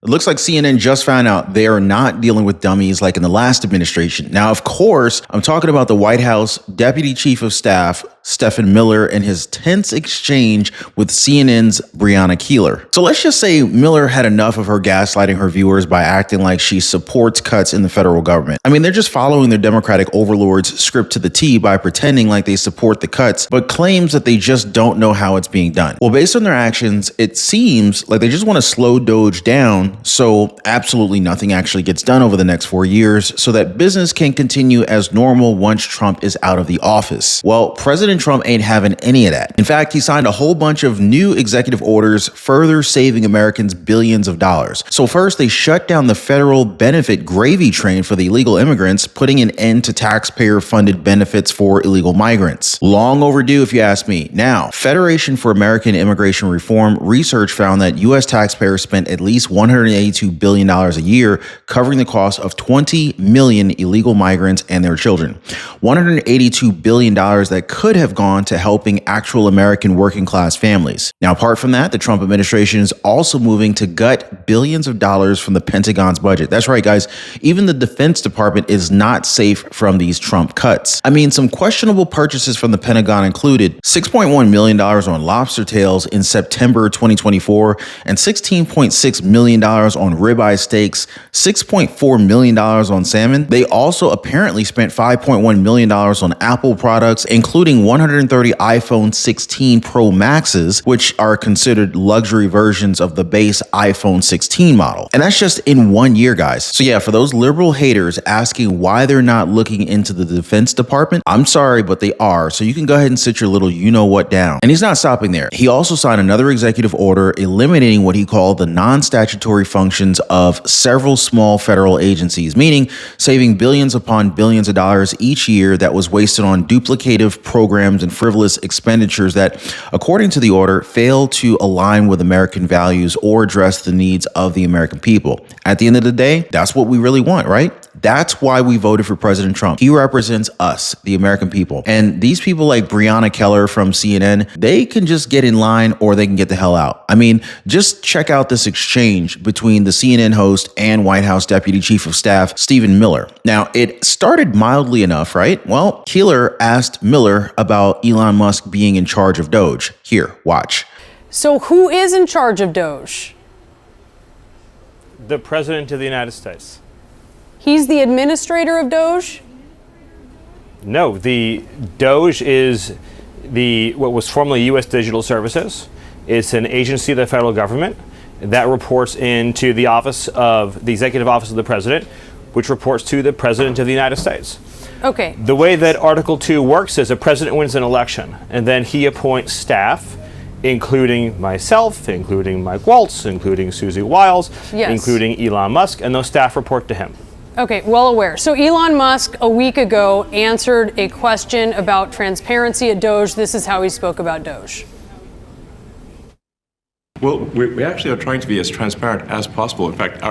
It looks like CNN just found out they are not dealing with dummies like in the last administration. Now, of course, I'm talking about the White House Deputy Chief of Staff, Stephen Miller, and his tense exchange with CNN's Breonna Keeler. So let's just say Miller had enough of her gaslighting her viewers by acting like she supports cuts in the federal government. I mean, they're just following their Democratic overlords' script to the T by pretending like they support the cuts, but claims that they just don't know how it's being done. Well, based on their actions, it seems like they just want to slow DOGE down so absolutely nothing actually gets done over the next 4 years so that business can continue as normal once Trump is out of the office. Well, President Trump ain't having any of that. In fact, he signed a whole bunch of new executive orders further saving Americans billions of dollars. So first, they shut down the federal benefit gravy train for the illegal immigrants, putting an end to taxpayer-funded benefits for illegal migrants. Long overdue, if you ask me. Now, Federation for American Immigration Reform research found that U.S. taxpayers spent at least $182 billion a year covering the cost of 20 million illegal migrants and their children. $182 billion that could have gone to helping actual American working class families. Now, apart from that, the Trump administration is also moving to gut billions of dollars from the Pentagon's budget. That's right, guys. Even the Defense Department is not safe from these Trump cuts. I mean, some questionable purchases from the Pentagon included $6.1 million on lobster tails in September 2024 and $16.6 million on ribeye steaks, $6.4 million on salmon. They also apparently spent $5.1 million on Apple products, including 130 iPhone 16 Pro Maxes, which are considered luxury versions of the base iPhone 16 model. And that's just in 1 year, guys. So yeah, for those liberal haters asking why they're not looking into the Defense Department, I'm sorry, but they are. So you can go ahead and sit your little you-know-what down. And he's not stopping there. He also signed another executive order eliminating what he called the non-statutory functions of several small federal agencies, meaning saving billions upon billions of dollars each year that was wasted on duplicative programs and frivolous expenditures that, according to the order, fail to align with American values or address the needs of the American people. At the end of the day, that's what we really want, right? That's why we voted for President Trump. He represents us, the American people. And these people like Breonna Keeler from CNN, they can just get in line or they can get the hell out. I mean, just check out this exchange between the CNN host and White House Deputy Chief of Staff, Stephen Miller. Now, it started mildly enough, right? Well, Keeler asked Miller about Elon Musk being in charge of DOGE. Here, watch. So who is in charge of DOGE? The President of the United States. He's the administrator of DOGE? No, the DOGE is what was formerly U.S. Digital Services. It's an agency of the federal government that reports into the Executive Office of the President, which reports to the President of the United States. Okay. The way that Article 2 works is a president wins an election, and then he appoints staff, including myself, including Mike Waltz, including Susie Wiles, yes, including Elon Musk, and those staff report to him. Okay, well aware. So Elon Musk a week ago answered a question about transparency at DOGE. This is how he spoke about DOGE. Well, we actually are trying to be as transparent as possible. In fact,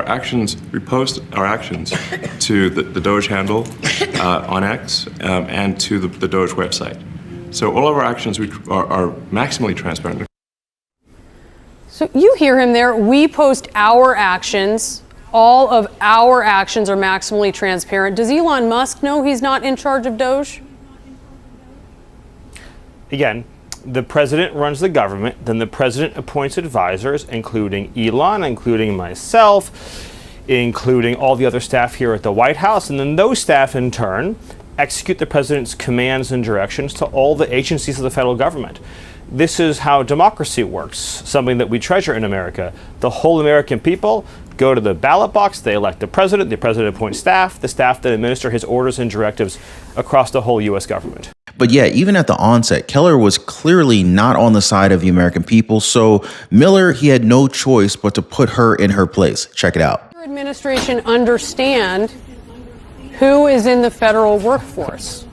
we post our actions to the DOGE handle on X and to the DOGE website. So all of our actions are maximally transparent. So you hear him there. We post our actions. All of our actions are maximally transparent. Does Elon Musk know he's not in charge of DOGE? Again, the president runs the government, then the president appoints advisors, including Elon, including myself, including all the other staff here at the White House, and then those staff in turn execute the president's commands and directions to all the agencies of the federal government. This is how democracy works, something that we treasure in America. The whole American people go to the ballot box, they elect the president appoints staff, the staff that administer his orders and directives across the whole U.S. government. But yeah, even at the onset, Keller was clearly not on the side of the American people. So Miller, he had no choice but to put her in her place. Check it out. Does your administration understand who is in the federal workforce?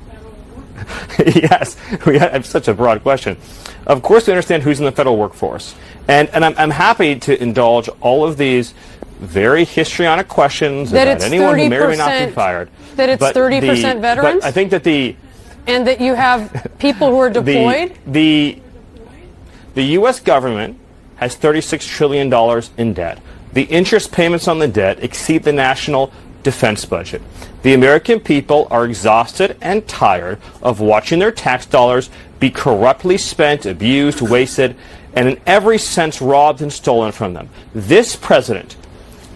Yes, we have such a broad question. Of course, we understand who's in the federal workforce. And I'm happy to indulge all of these very histrionic questions that about anyone who may or may not be fired. That it's 30% veterans? But I think that and that you have people who are deployed? The U.S. government has $36 trillion in debt. The interest payments on the debt exceed the national defense budget. The American people are exhausted and tired of watching their tax dollars be corruptly spent, abused, wasted, and in every sense robbed and stolen from them. This president,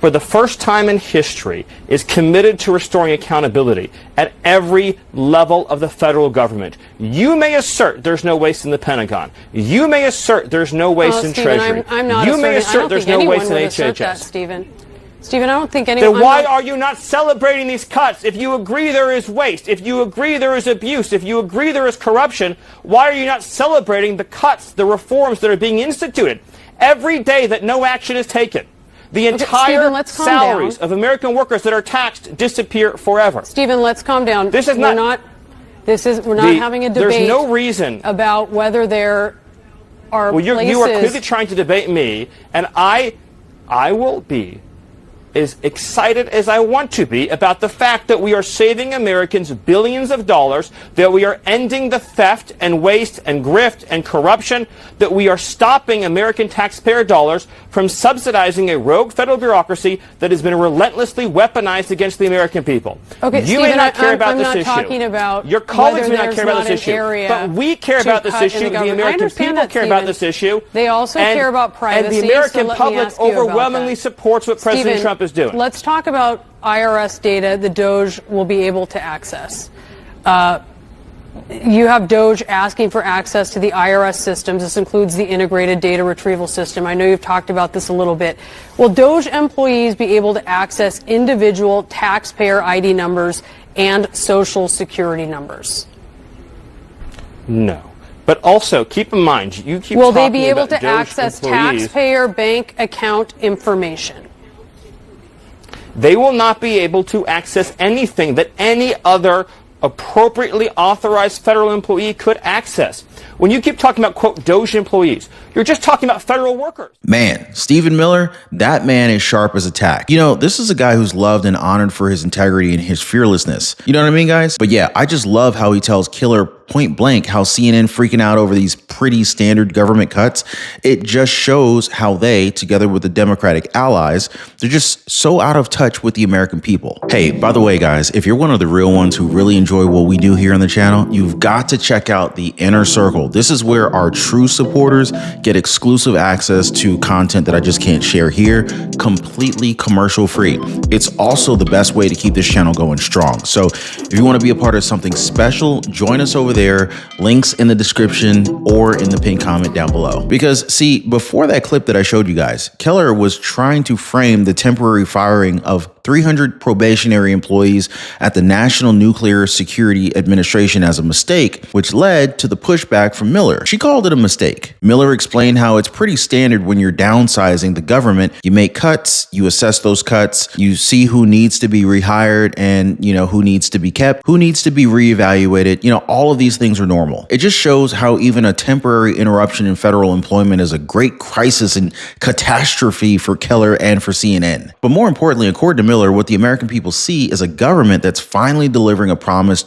for the first time in history, is committed to restoring accountability at every level of the federal government. You may assert there's no waste in the Pentagon. You may assert there's no waste in Stephen, Treasury. I'm not you may asserting, assert there's no waste in HHS. That, Stephen, I don't think anyone... Then why are you not celebrating these cuts? If you agree there is waste, if you agree there is abuse, if you agree there is corruption, why are you not celebrating the cuts, the reforms that are being instituted? Every day that no action is taken, the entire salaries of American workers that are taxed disappear forever. Stephen, let's calm down. This is we're not having a debate. There's no reason about whether there are places... You are clearly trying to debate me, and I will be as excited as I want to be about the fact that we are saving Americans billions of dollars, that we are ending the theft and waste and grift and corruption, that we are stopping American taxpayer dollars from subsidizing a rogue federal bureaucracy that has been relentlessly weaponized against the American people. Okay, you Stephen, may not care about this I'm not issue. Talking about your colleagues may not not care about this issue, but we care about this issue. The American people care about this issue. They also care about privacy. And the American public overwhelmingly supports what President Trump is doing. Let's talk about IRS data the DOGE will be able to access. You have DOGE asking for access to the IRS systems. This includes the integrated data retrieval system. I know you've talked about this a little bit. Will DOGE employees be able to access individual taxpayer ID numbers and social security numbers? No. But also, keep in mind, you keep Will talking they be able about to DOGE access employees. taxpayer bank account information? They will not be able to access anything that any other appropriately authorized federal employee could access. When you keep talking about, quote, DOGE employees, you're just talking about federal workers. Man, Stephen Miller, that man is sharp as a tack. You know, this is a guy who's loved and honored for his integrity and his fearlessness. You know what I mean, guys? But yeah, I just love how he tells Killer point blank how CNN freaking out over these pretty standard government cuts. It just shows how they, together with the Democratic allies, they're just so out of touch with the American people. Hey, by the way, guys, if you're one of the real ones who really enjoy what we do here on the channel, you've got to check out the Inner Circle. This is where our true supporters get exclusive access to content that I just can't share here, completely commercial free. It's also the best way to keep this channel going strong. So if you want to be a part of something special, join us over there. Links in the description or in the pinned comment down below. Because see, before that clip that I showed you guys, Keller was trying to frame the temporary firing of 300 probationary employees at the National Nuclear Security Administration as a mistake, which led to the pushback from Miller. She called it a mistake. Miller explained how it's pretty standard when you're downsizing the government. You make cuts, you assess those cuts, you see who needs to be rehired and, you know, who needs to be kept, who needs to be reevaluated. You know, all of these things are normal. It just shows how even a temporary interruption in federal employment is a great crisis and catastrophe for Keller and for CNN. But more importantly, according to Miller, what the American people see is a government that's finally delivering a promise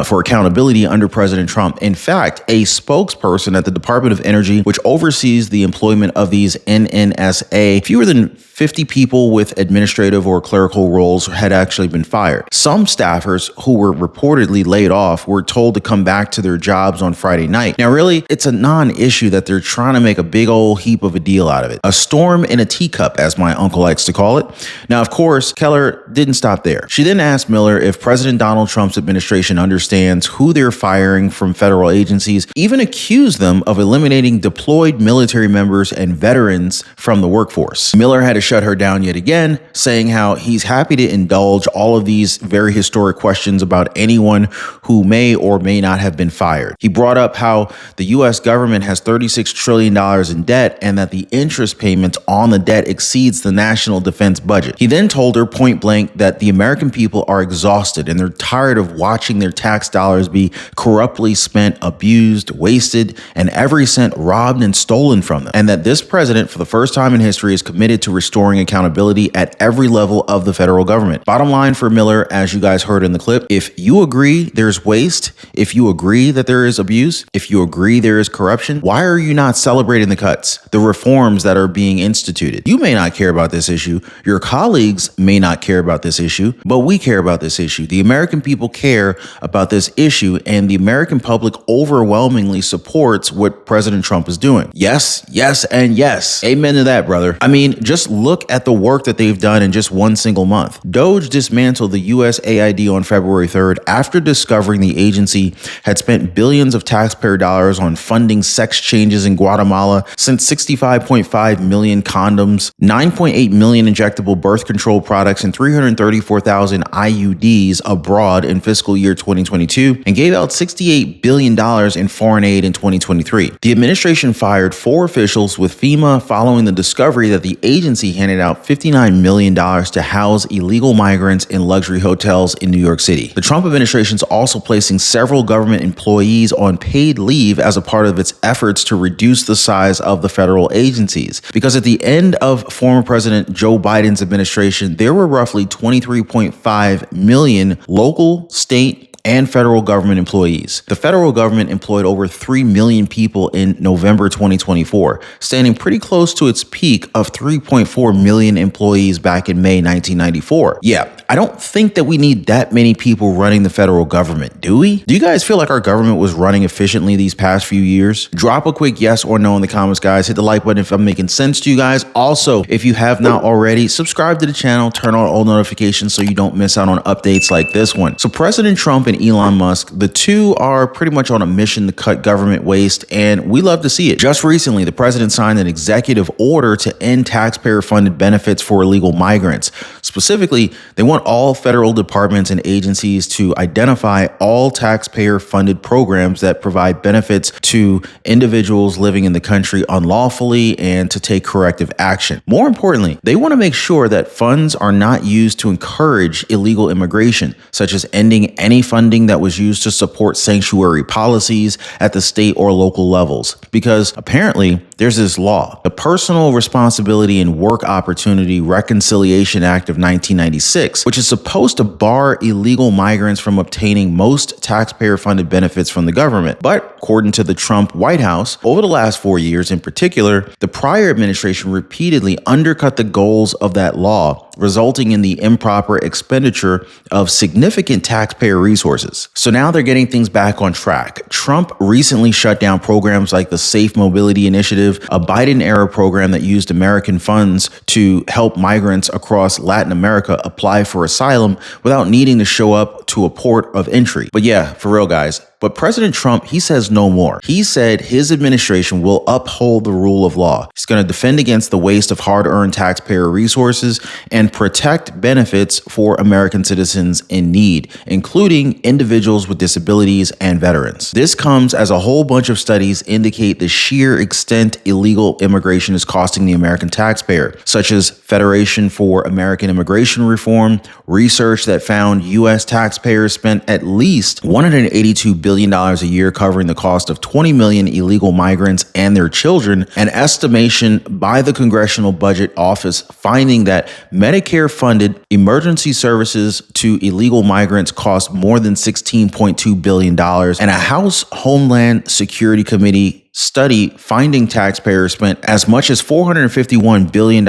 for accountability under President Trump. In fact, a spokesperson at the Department of Energy, which oversees the employment of these NNSA, fewer than 50 people with administrative or clerical roles had actually been fired. Some staffers who were reportedly laid off were told to come back to their jobs on Friday night. Now, really, it's a non-issue that they're trying to make a big old heap of a deal out of it. A storm in a teacup, as my uncle likes to call it. Now, of course, Keller didn't stop there. She then asked Miller if President Donald Trump's administration understands who they're firing from federal agencies, even accused them of eliminating deployed military members and veterans from the workforce. Miller had to shut her down yet again, saying how he's happy to indulge all of these very historic questions about anyone who may or may not have been fired. He brought up how the U.S. government has $36 trillion in debt and that the interest payments on the debt exceeds the national defense budget. He then told her point blank point that the American people are exhausted and they're tired of watching their tax dollars be corruptly spent, abused, wasted, and every cent robbed and stolen from them. And that this president, for the first time in history, is committed to restoring accountability at every level of the federal government. Bottom line for Miller, as you guys heard in the clip, if you agree there's waste, if you agree that there is abuse, if you agree there is corruption, why are you not celebrating the cuts, the reforms that are being instituted? You may not care about this issue. Your colleagues may not care about this issue, but we care about this issue. The American people care about this issue, and the American public overwhelmingly supports what President Trump is doing. Yes, yes, and yes. Amen to that, brother. I mean, just look at the work that they've done in just one single month. DOGE dismantled the USAID on February 3rd after discovering the agency had spent billions of taxpayer dollars on funding sex changes in Guatemala, sent 65.5 million condoms, 9.8 million injectable birth control products, and 334,000 IUDs abroad in fiscal year 2022, and gave out $68 billion in foreign aid in 2023. The administration fired 4 officials with FEMA following the discovery that the agency handed out $59 million to house illegal migrants in luxury hotels in New York City. The Trump administration is also placing several government employees on paid leave as a part of its efforts to reduce the size of the federal agencies. Because at the end of former President Joe Biden's administration, there were roughly 23.5 million local, state, and federal government employees. The federal government employed over 3 million people in November 2024, standing pretty close to its peak of 3.4 million employees back in May 1994. Yeah, I don't think that we need that many people running the federal government, do we? Do you guys feel like our government was running efficiently these past few years? Drop a quick yes or no in the comments, guys. Hit the like button if I'm making sense to you guys. Also, if you have not already, subscribe to the channel, turn on all notifications so you don't miss out on updates like this one. So President Trump and Elon Musk, the two are pretty much on a mission to cut government waste, and we love to see it. Just recently, the president signed an executive order to end taxpayer-funded benefits for illegal migrants. Specifically, they want all federal departments and agencies to identify all taxpayer-funded programs that provide benefits to individuals living in the country unlawfully and to take corrective action. More importantly, they want to make sure that funds are not used to encourage illegal immigration, such as ending any funding that was used to support sanctuary policies at the state or local levels. Because apparently, there's this law, the Personal Responsibility and Work Opportunity Reconciliation Act of 1996, which is supposed to bar illegal migrants from obtaining most taxpayer-funded benefits from the government. But according to the Trump White House, over the last 4 years in particular, the prior administration repeatedly undercut the goals of that law, resulting in the improper expenditure of significant taxpayer resources. So now they're getting things back on track. Trump recently shut down programs like the Safe Mobility Initiative, a Biden-era program that used American funds to help migrants across Latin America apply for asylum without needing to show up to a port of entry. But yeah, for real, guys. But President Trump, he says no more. He said his administration will uphold the rule of law. He's going to defend against the waste of hard-earned taxpayer resources and protect benefits for American citizens in need, including individuals with disabilities and veterans. This comes as a whole bunch of studies indicate the sheer extent illegal immigration is costing the American taxpayer, such as Federation for American Immigration Reform, research that found U.S. taxpayers spent at least $182 billion a year covering the cost of 20 million illegal migrants and their children, an estimation by the Congressional Budget Office finding that Medicare-funded emergency services to illegal migrants cost more than $16.2 billion, and a House Homeland Security Committee study finding taxpayers spent as much as $451 billion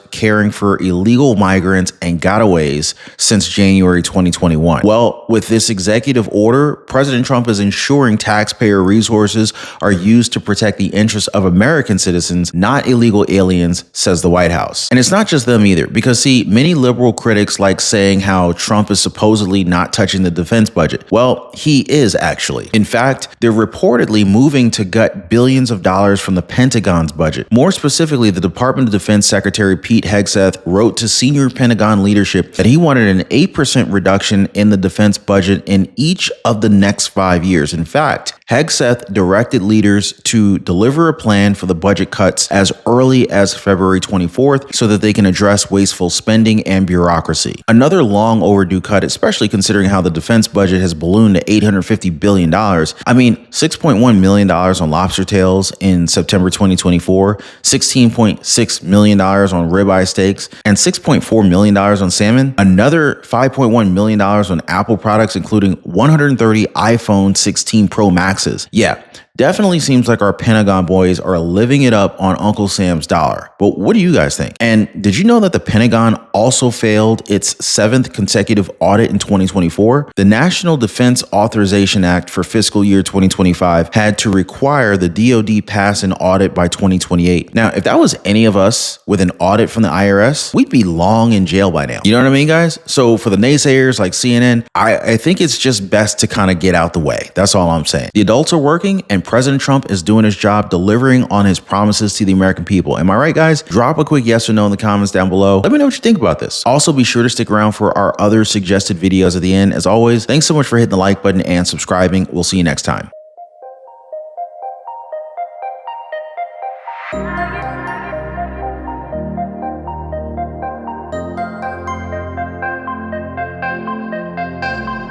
caring for illegal migrants and gotaways since January 2021. Well, with this executive order, President Trump is ensuring taxpayer resources are used to protect the interests of American citizens, not illegal aliens, says the White House. And it's not just them either, because see, many liberal critics like saying how Trump is supposedly not touching the defense budget. Well, he is actually. In fact, they're reportedly moving to gut billions of dollars from the Pentagon's budget. More specifically, the Department of Defense Secretary Pete Hegseth wrote to senior Pentagon leadership that he wanted an 8% reduction in the defense budget in each of the next 5 years. In fact, Hegseth directed leaders to deliver a plan for the budget cuts as early as February 24th so that they can address wasteful spending and bureaucracy. Another long overdue cut, especially considering how the defense budget has ballooned to $850 billion. I mean, $6.1 million on lobster tails in September 2024, $16.6 million on ribeye steaks, and $6.4 million on salmon. Another $5.1 million on Apple products, including 130 iPhone 16 Pro Maxes. Yeah, definitely seems like our Pentagon boys are living it up on Uncle Sam's dollar. But what do you guys think? And did you know that the Pentagon also failed its 7th consecutive audit in 2024? The National Defense Authorization Act for fiscal year 2025 had to require the DOD pass an audit by 2028. Now, if that was any of us with an audit from the IRS, we'd be long in jail by now. You know what I mean, guys? So for the naysayers like CNN, I think it's just best to kind of get out the way. That's all I'm saying. The adults are working and President Trump is doing his job delivering on his promises to the American people. Am I right, guys? Drop a quick yes or no in the comments down below. Let me know what you think about this. Also, be sure to stick around for our other suggested videos at the end. As always, thanks so much for hitting the like button and subscribing. We'll see you next time.